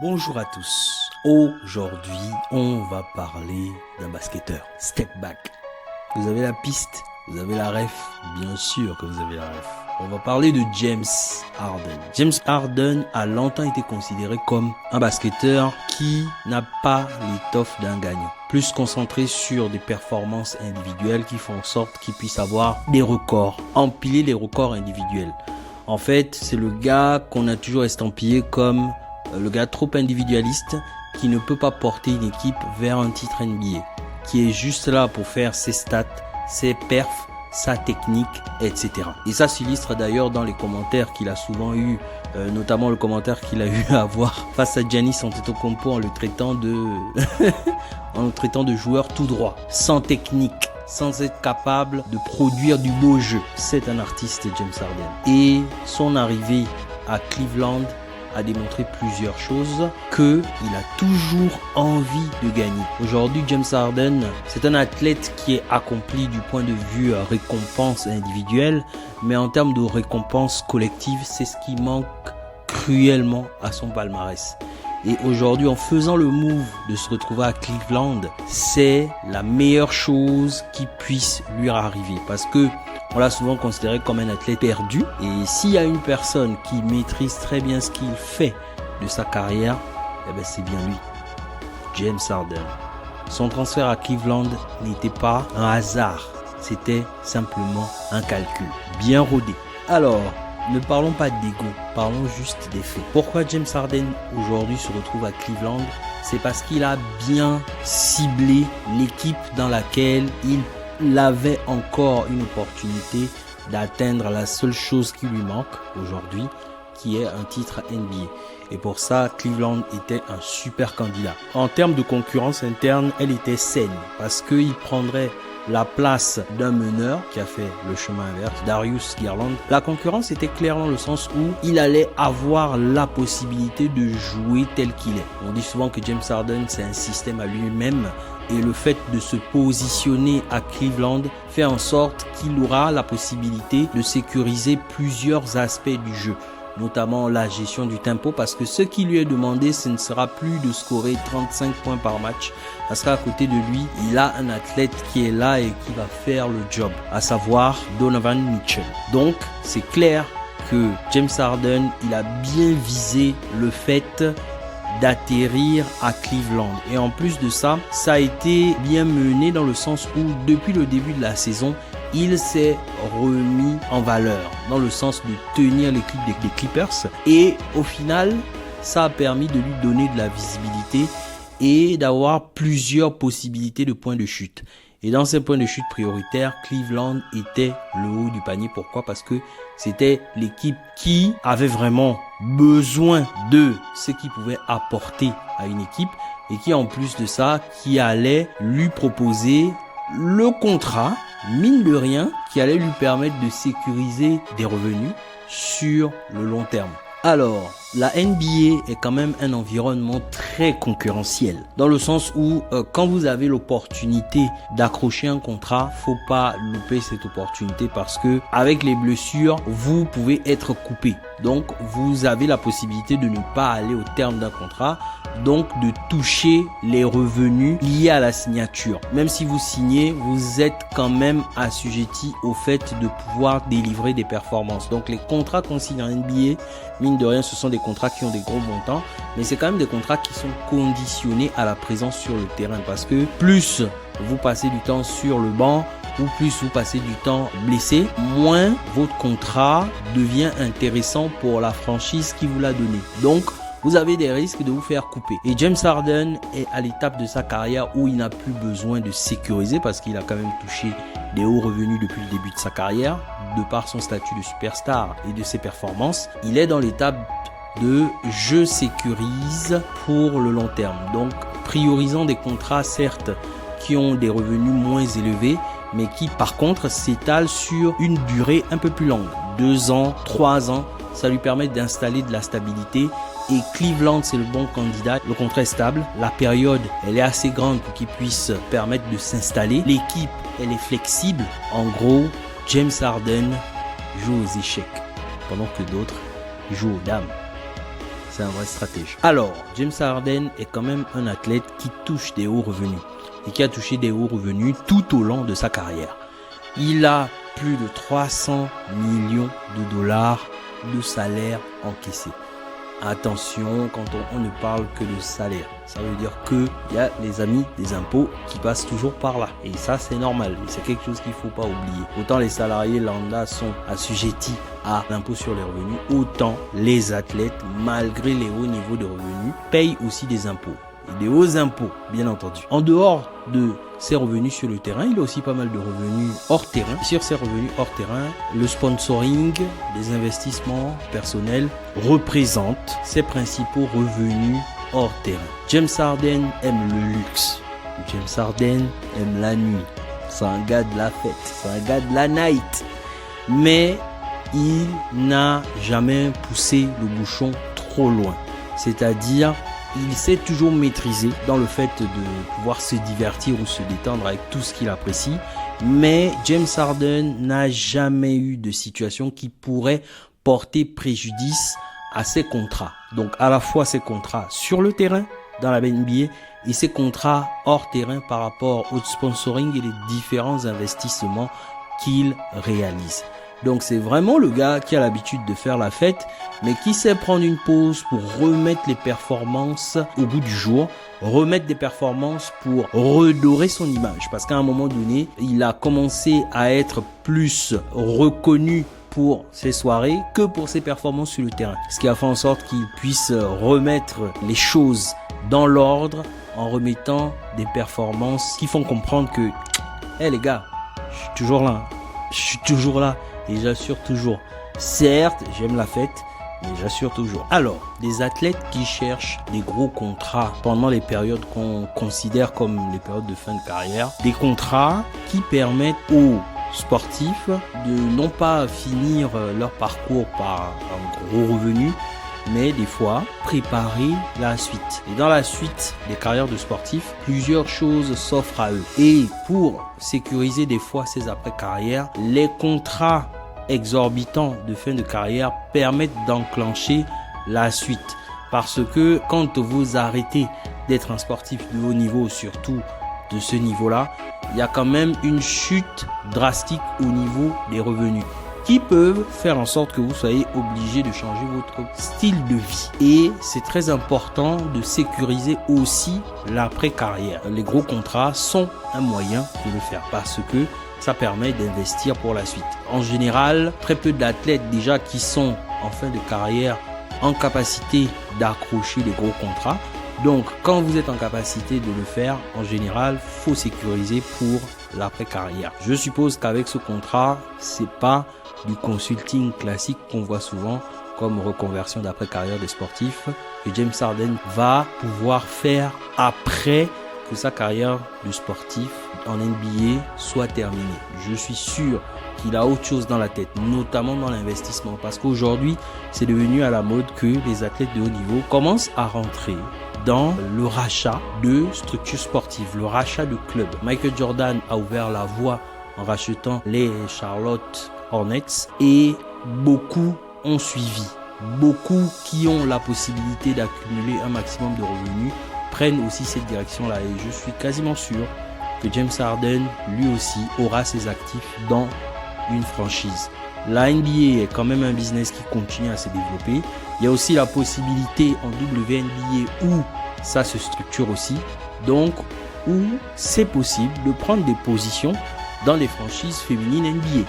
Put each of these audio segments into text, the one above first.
Bonjour à tous. Aujourd'hui, on va parler d'un basketteur. Step back. Vous avez la piste, vous avez la ref, bien sûr que vous avez la ref. On va parler de James Harden. James Harden a longtemps été considéré comme un basketteur qui n'a pas l'étoffe d'un gagnant. Plus concentré sur des performances individuelles qui font en sorte qu'il puisse avoir des records, empiler les records individuels. En fait, c'est le gars qu'on a toujours estampillé comme le gars trop individualiste qui ne peut pas porter une équipe vers un titre NBA, qui est juste là pour faire ses stats, ses perfs, sa technique, etc. Et ça s'illustre d'ailleurs dans les commentaires qu'il a souvent eu, notamment le commentaire qu'il a eu à avoir face à Giannis Antetokounmpo en le traitant de joueur tout droit, sans technique, sans être capable de produire du beau jeu. C'est un artiste, James Harden. Et son arrivée à Cleveland a démontré plusieurs choses, qu'il a toujours envie de gagner. Aujourd'hui, James Harden, c'est un athlète qui est accompli du point de vue récompense individuelle, mais en termes de récompense collective, c'est ce qui manque cruellement à son palmarès. Et aujourd'hui, en faisant le move de se retrouver à Cleveland, c'est la meilleure chose qui puisse lui arriver. Parce que on l'a souvent considéré comme un athlète perdu. Et s'il y a une personne qui maîtrise très bien ce qu'il fait de sa carrière, eh ben c'est bien lui, James Harden. Son transfert à Cleveland n'était pas un hasard. C'était simplement un calcul bien rodé. Alors, ne parlons pas d'ego, parlons juste des faits. Pourquoi James Harden aujourd'hui se retrouve à Cleveland? C'est parce qu'il a bien ciblé l'équipe dans laquelle il avait encore une opportunité d'atteindre la seule chose qui lui manque aujourd'hui, qui est un titre NBA. Et pour ça, Cleveland était un super candidat. En termes de concurrence interne, elle était saine parce qu'il prendrait la place d'un meneur qui a fait le chemin inverse, Darius Garland. La concurrence était claire dans le sens où il allait avoir la possibilité de jouer tel qu'il est. On dit souvent que James Harden, c'est un système à lui-même. Et le fait de se positionner à Cleveland fait en sorte qu'il aura la possibilité de sécuriser plusieurs aspects du jeu, notamment la gestion du tempo, parce que ce qui lui est demandé, ce ne sera plus de scorer 35 points par match, parce qu'à côté de lui, il a un athlète qui est là et qui va faire le job, à savoir Donovan Mitchell. Donc, c'est clair que James Harden, il a bien visé le fait d'atterrir à Cleveland. Et en plus de ça, ça a été bien mené dans le sens où, depuis le début de la saison, il s'est remis en valeur, dans le sens de tenir l'équipe des Clippers. Et au final, ça a permis de lui donner de la visibilité et d'avoir plusieurs possibilités de points de chute. Et dans ces points de chute prioritaires, Cleveland était le haut du panier. Pourquoi? Parce que c'était l'équipe qui avait vraiment besoin de ce qu'il pouvait apporter à une équipe et qui, en plus de ça, qui allait lui proposer le contrat, mine de rien, qui allait lui permettre de sécuriser des revenus sur le long terme. Alors, la NBA est quand même un environnement très concurrentiel, dans le sens où quand vous avez l'opportunité d'accrocher un contrat, faut pas louper cette opportunité parce que avec les blessures, vous pouvez être coupé. Donc, vous avez la possibilité de ne pas aller au terme d'un contrat, donc de toucher les revenus liés à la signature. Même si vous signez, vous êtes quand même assujetti au fait de pouvoir délivrer des performances. Donc, les contrats qu'on signe en NBA, mine de rien, ce sont des contrats qui ont des gros montants, mais c'est quand même des contrats qui sont conditionnés à la présence sur le terrain parce que plus vous passez du temps sur le banc ou plus vous passez du temps blessé, moins votre contrat devient intéressant pour la franchise qui vous l'a donné. Donc, vous avez des risques de vous faire couper. Et James Harden est à l'étape de sa carrière où il n'a plus besoin de sécuriser parce qu'il a quand même touché des hauts revenus depuis le début de sa carrière, de par son statut de superstar et de ses performances. Il est dans l'étape de je sécurise pour le long terme. Donc, priorisant des contrats, certes, qui ont des revenus moins élevés, mais qui, par contre, s'étalent sur une durée un peu plus longue. 2 ans, 3 ans, ça lui permet d'installer de la stabilité. Et Cleveland, c'est le bon candidat. Le contrat est stable. La période, elle est assez grande pour qu'il puisse permettre de s'installer. L'équipe, elle est flexible. En gros, James Harden joue aux échecs, pendant que d'autres jouent aux dames. C'est un vrai stratège. Alors, James Harden est quand même un athlète qui touche des hauts revenus et qui a touché des hauts revenus tout au long de sa carrière. Il a plus de 300 millions de dollars de salaire encaissé. Attention, quand on ne parle que de salaire, ça veut dire que il y a les amis des impôts qui passent toujours par là. Et ça, c'est normal. Et c'est quelque chose qu'il ne faut pas oublier. Autant les salariés lambda sont assujettis à l'impôt sur les revenus, autant les athlètes, malgré les hauts niveaux de revenus, payent aussi des impôts. Et des hauts impôts, bien entendu. En dehors de ses revenus sur le terrain, il a aussi pas mal de revenus hors terrain. Sur ces revenus hors terrain, le sponsoring, les investissements personnels représentent ses principaux revenus hors terrain. James Harden aime le luxe. James Harden aime la nuit. C'est un gars de la fête. C'est un gars de la night. Mais il n'a jamais poussé le bouchon trop loin. C'est-à-dire, il s'est toujours maîtrisé dans le fait de pouvoir se divertir ou se détendre avec tout ce qu'il apprécie. Mais James Harden n'a jamais eu de situation qui pourrait porter préjudice à ses contrats. Donc à la fois ses contrats sur le terrain dans la NBA et ses contrats hors terrain par rapport au sponsoring et les différents investissements qu'il réalise. Donc c'est vraiment le gars qui a l'habitude de faire la fête, mais qui sait prendre une pause pour remettre les performances au bout du jour, remettre des performances pour redorer son image. Parce qu'à un moment donné, il a commencé à être plus reconnu pour ses soirées que pour ses performances sur le terrain. Ce qui a fait en sorte qu'il puisse remettre les choses dans l'ordre en remettant des performances qui font comprendre que hey les gars, je suis toujours là, je suis toujours là. Et j'assure toujours. Certes, j'aime la fête, mais j'assure toujours. Alors, des athlètes qui cherchent des gros contrats pendant les périodes qu'on considère comme les périodes de fin de carrière, des contrats qui permettent aux sportifs de non pas finir leur parcours par un gros revenu, mais des fois préparer la suite. Et dans la suite des carrières de sportifs, plusieurs choses s'offrent à eux. Et pour sécuriser des fois ces après-carrières, les contrats exorbitants de fin de carrière permettent d'enclencher la suite. Parce que quand vous arrêtez d'être un sportif de haut niveau, surtout de ce niveau-là, il y a quand même une chute drastique au niveau des revenus qui peuvent faire en sorte que vous soyez obligé de changer votre style de vie. Et c'est très important de sécuriser aussi l'après-carrière. Les gros contrats sont un moyen de le faire parce que ça permet d'investir pour la suite. En général, très peu d'athlètes déjà qui sont en fin de carrière en capacité d'accrocher les gros contrats. Donc, quand vous êtes en capacité de le faire, en général, faut sécuriser pour l'après-carrière. Je suppose qu'avec ce contrat, c'est pas du consulting classique qu'on voit souvent comme reconversion d'après-carrière des sportifs que James Harden va pouvoir faire après que sa carrière de sportif en NBA soit terminée. Je suis sûr qu'il a autre chose dans la tête, notamment dans l'investissement, parce qu'aujourd'hui, c'est devenu à la mode que les athlètes de haut niveau commencent à rentrer dans le rachat de structures sportives, le rachat de clubs. Michael Jordan a ouvert la voie en rachetant les Charlotte Hornets et beaucoup ont suivi. Beaucoup qui ont la possibilité d'accumuler un maximum de revenus prennent aussi cette direction-là et je suis quasiment sûr que James Harden, lui aussi, aura ses actifs dans une franchise. La NBA est quand même un business qui continue à se développer. Il y a aussi la possibilité en WNBA où ça se structure aussi. Donc, où c'est possible de prendre des positions dans les franchises féminines NBA.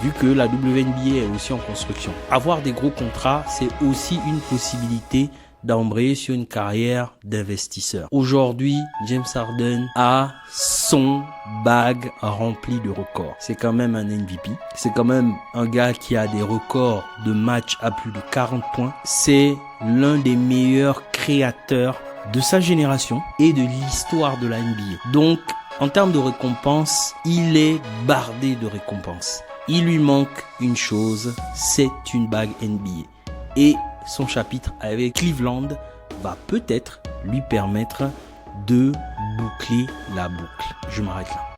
Vu que la WNBA est aussi en construction. Avoir des gros contrats, c'est aussi une possibilité d'embrayer sur une carrière d'investisseur. Aujourd'hui, James Harden a son bag rempli de records. C'est quand même un MVP. C'est quand même un gars qui a des records de matchs à plus de 40 points. C'est l'un des meilleurs créateurs de sa génération et de l'histoire de la NBA. Donc, en termes de récompenses, il est bardé de récompenses. Il lui manque une chose, c'est une bague NBA. Et son chapitre avec Cleveland va peut-être lui permettre de boucler la boucle. Je m'arrête là.